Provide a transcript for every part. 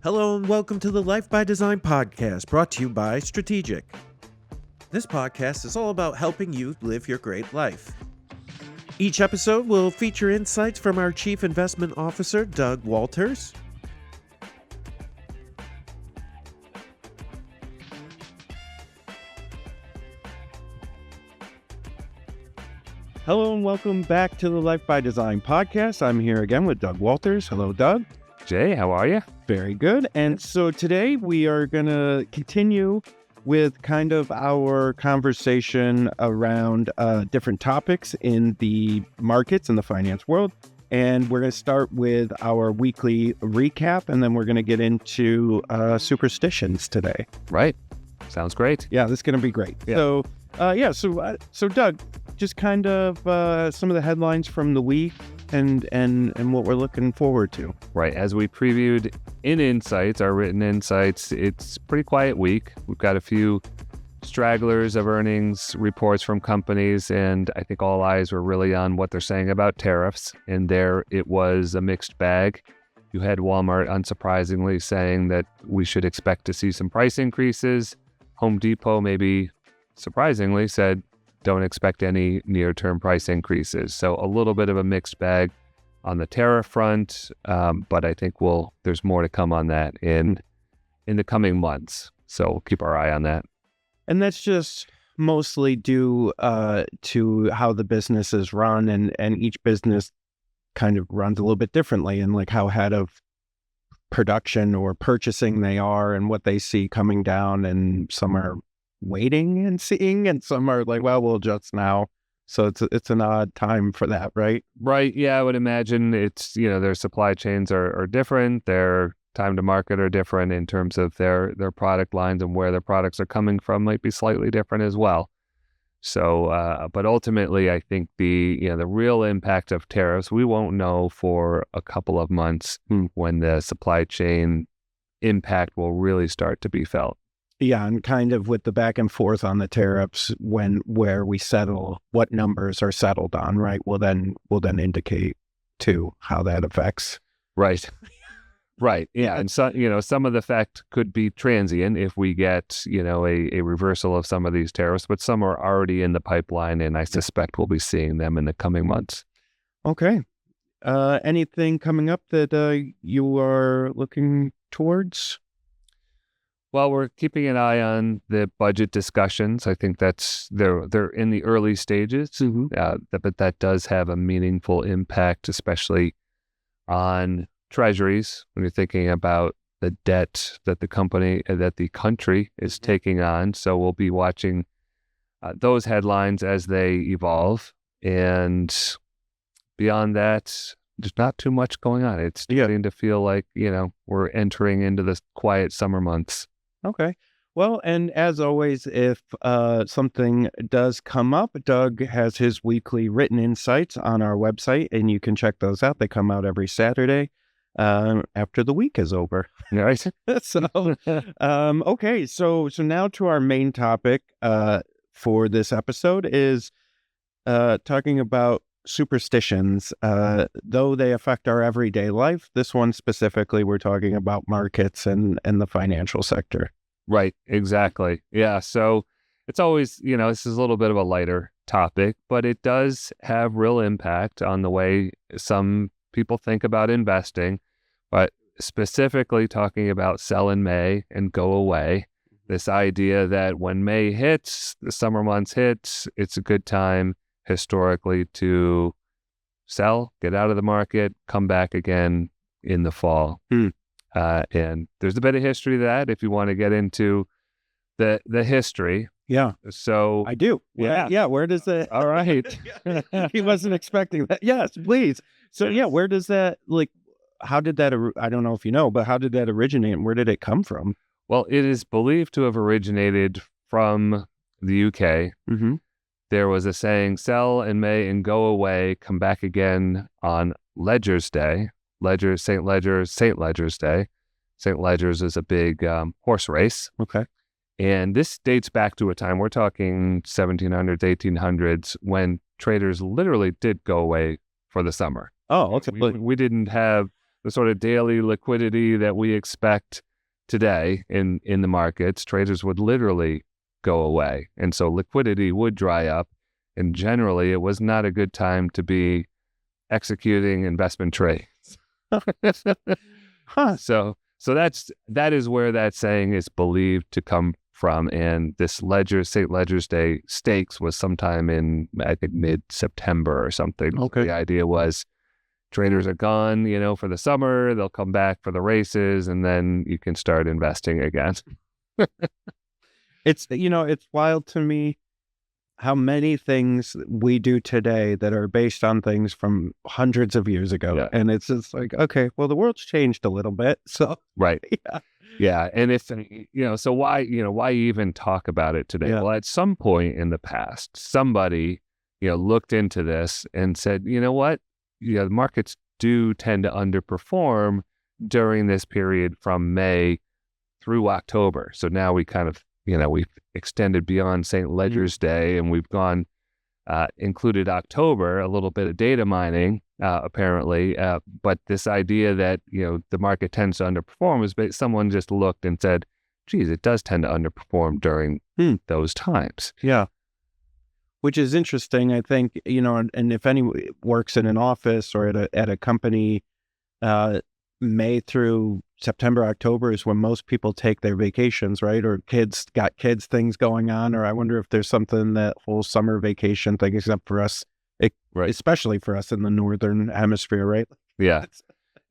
Hello and welcome to the Life by Design podcast, brought to you by Strategic. This podcast is all about helping you live your great life. Each episode will feature insights from our Chief Investment Officer, Doug Walters. Hello and welcome back to the Life by Design podcast. I'm here again with Doug Walters. Hello, Doug. Jay, how are you? Very good. And so today we are going to continue with kind of our conversation around different topics in the markets and the finance world. And we're going to start with our weekly recap, and then we're going to get into superstitions today. Right. Sounds great. Yeah, this is going to be great. Yeah. So Doug, just kind of some of the headlines from the week and what we're looking forward to. Right. As we previewed in Insights, our written insights, it's a pretty quiet week. We've got a few stragglers of earnings reports from companies, and I think all eyes were really on what they're saying about tariffs. And there it was a mixed bag. You had Walmart, unsurprisingly, saying that we should expect to see some price increases. Home Depot, maybe surprisingly, said don't expect any near-term price increases. So a little bit of a mixed bag on the tariff front, but I think there's more to come on that in the coming months. So we'll keep our eye on that. And that's just mostly due to how the business is run, and each business kind of runs a little bit differently, and like how ahead of production or purchasing they are and what they see coming down, and some are waiting and seeing, and some are like, well, we'll adjust now. So it's an odd time for that, right? Right. Yeah, I would imagine it's, their supply chains are different. Their time to market are different in terms of their product lines, and where their products are coming from might be slightly different as well. So, but ultimately, I think the real impact of tariffs, we won't know for a couple of months when the supply chain impact will really start to be felt. Yeah, and kind of with the back and forth on the tariffs, where we settle, what numbers are settled on, right? Will then indicate too how that affects. Right. Right. Yeah. And so, some of the effect could be transient if we get, a reversal of some of these tariffs, but some are already in the pipeline, and I suspect we'll be seeing them in the coming months. Okay. Anything coming up that you are looking towards? Well, we're keeping an eye on the budget discussions. I think they're in the early stages, but that does have a meaningful impact, especially on treasuries when you're thinking about the debt that the country is taking on. So we'll be watching those headlines as they evolve. And beyond that, there's not too much going on. It's starting to feel like, we're entering into the quiet summer months. Okay. Well, and as always, if something does come up, Doug has his weekly written insights on our website, and you can check those out. They come out every Saturday after the week is over. Right. Okay. So now to our main topic for this episode is talking about superstitions. Though they affect our everyday life, this one specifically, we're talking about markets and the financial sector. Right, exactly. Yeah, so it's always, this is a little bit of a lighter topic, but it does have real impact on the way some people think about investing, but specifically talking about sell in May and go away. This idea that when May hits, the summer months hits, it's a good time historically to sell, get out of the market, come back again in the fall. And there's a bit of history to that if you want to get into the history. Yeah. So I do. Yeah. Where does that? All right. He wasn't expecting that. Yes, please. So where does that, how did that, I don't know if you know, but how did that originate and where did it come from? Well, it is believed to have originated from the UK. Mm-hmm. There was a saying, sell in May and go away, come back again on Ledger's Day. St. Ledger's Day. St. Ledger's is a big horse race. Okay. And this dates back to a time, we're talking 1700s, 1800s, when traders literally did go away for the summer. Oh, okay. We didn't have the sort of daily liquidity that we expect today in the markets, traders would literally go away. And so liquidity would dry up. And generally, it was not a good time to be executing investment trades. Huh. So that is where that saying is believed to come from. And this St. Ledger's Day stakes was sometime in, I think, mid-September or something. Okay. The idea was traders are gone, for the summer. They'll come back for the races, and then you can start investing again. It's wild to me how many things we do today that are based on things from hundreds of years ago. Yeah. And it's just like, okay, well, the world's changed a little bit. So, right. yeah. Yeah. And if, so why even talk about it today? Yeah. Well, at some point in the past, somebody, looked into this and said, you know what? The markets do tend to underperform during this period from May through October. So now we kind of, we've extended beyond St. Ledger's Day, and we've gone, included October, a little bit of data mining, apparently. But this idea that, the market tends to underperform was someone just looked and said, geez, it does tend to underperform during those times. Yeah. Which is interesting, I think, and if anyone works in an office or at a company, May through September, October is when most people take their vacations, right? Or kids things going on. Or I wonder if there's something, that whole summer vacation thing, except for us, Right. Especially for us in the Northern Hemisphere, right? Yeah.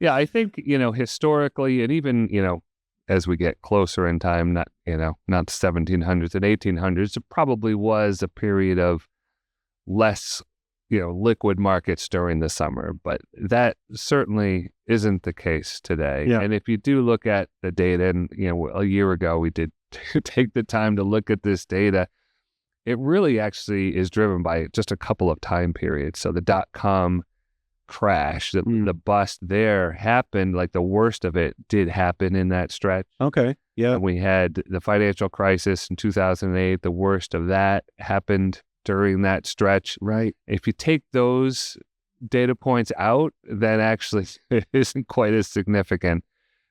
Yeah. I think, historically, and even, as we get closer in time, not the 1700s and 1800s, it probably was a period of less liquid markets during the summer, but that certainly isn't the case today. Yeah. And if you do look at the data, and a year ago we did take the time to look at this data, it really actually is driven by just a couple of time periods. So the .com crash, the bust there happened, like the worst of it did happen in that stretch. Okay. Yeah. And we had the financial crisis in 2008. The worst of that happened during that stretch. Right. If you take those data points out, then actually it isn't quite as significant.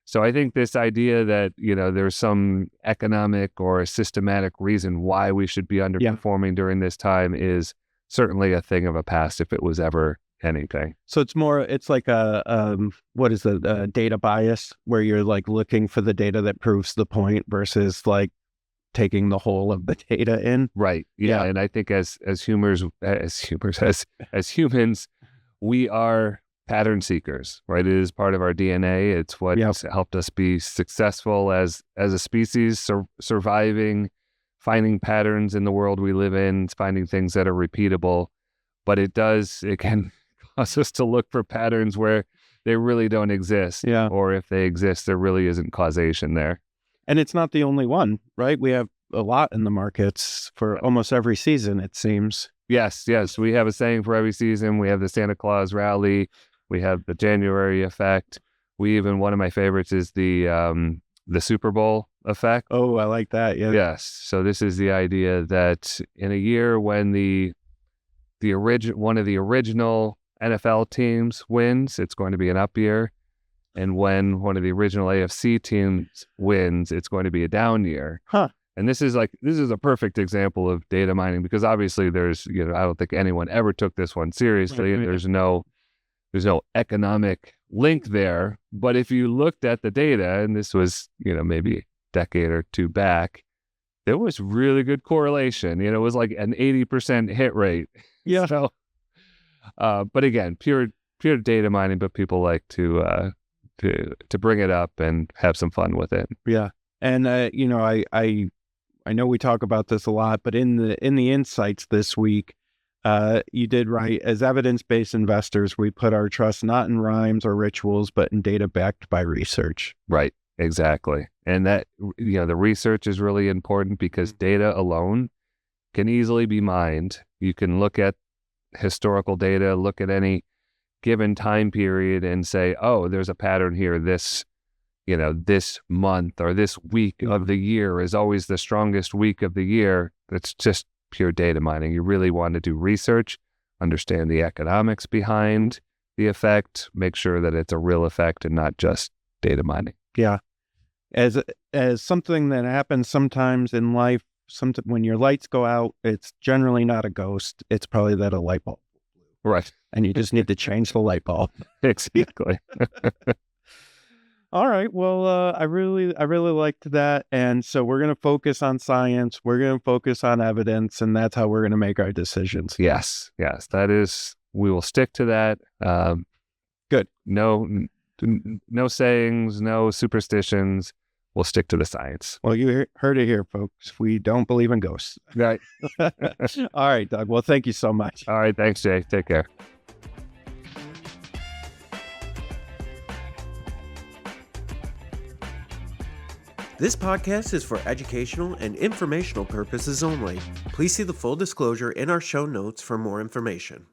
So I think this idea that, there's some economic or systematic reason why we should be underperforming during this time is certainly a thing of a past, if it was ever anything. So it's like what is the data bias, where you're like looking for the data that proves the point versus like taking the whole of the data in. Right. Yeah. And I think as humans, we are pattern seekers, right? It is part of our DNA. It's what helped us be successful as a species, surviving, finding patterns in the world we live in, finding things that are repeatable. But it can cause us to look for patterns where they really don't exist. Yeah. Or if they exist, there really isn't causation there. And it's not the only one, right? We have a lot in the markets for almost every season, it seems. Yes. We have a saying for every season. We have the Santa Claus rally. We have the January effect. One of my favorites is the Super Bowl effect. Oh, I like that. Yeah. Yes. So this is the idea that in a year when one of the original NFL teams wins, it's going to be an up year. And when one of the original AFC teams wins, it's going to be a down year. Huh. And this is a perfect example of data mining, because obviously there's, I don't think anyone ever took this one seriously. Right. There's no economic link there. But if you looked at the data, and this was, maybe a decade or two back, there was really good correlation. It was like an 80% hit rate. Yeah. So, but again, pure data mining, but people like to bring it up and have some fun with it. Yeah. And, I know we talk about this a lot, but in the insights this week, you did write, as evidence-based investors, we put our trust not in rhymes or rituals, but in data backed by research. Right. Exactly. And that, the research is really important, because data alone can easily be mined. You can look at historical data, look at any given time period and say, oh, there's a pattern here. This month or this week of the year is always the strongest week of the year. It's just pure data mining. You really want to do research, understand the economics behind the effect, make sure that it's a real effect and not just data mining. Yeah. As something that happens sometimes in life, when your lights go out, it's generally not a ghost. It's probably that a light bulb. Right. And you just need to change the light bulb. Exactly. All right. Well, I really liked that. And so we're going to focus on science. We're going to focus on evidence, and that's how we're going to make our decisions. Yes. That is, we will stick to that. Good. No sayings, no superstitions. We'll stick to the science. Well, you heard it here, folks. We don't believe in ghosts. Right. All right, Doug. Well, thank you so much. All right. Thanks, Jay. Take care. This podcast is for educational and informational purposes only. Please see the full disclosure in our show notes for more information.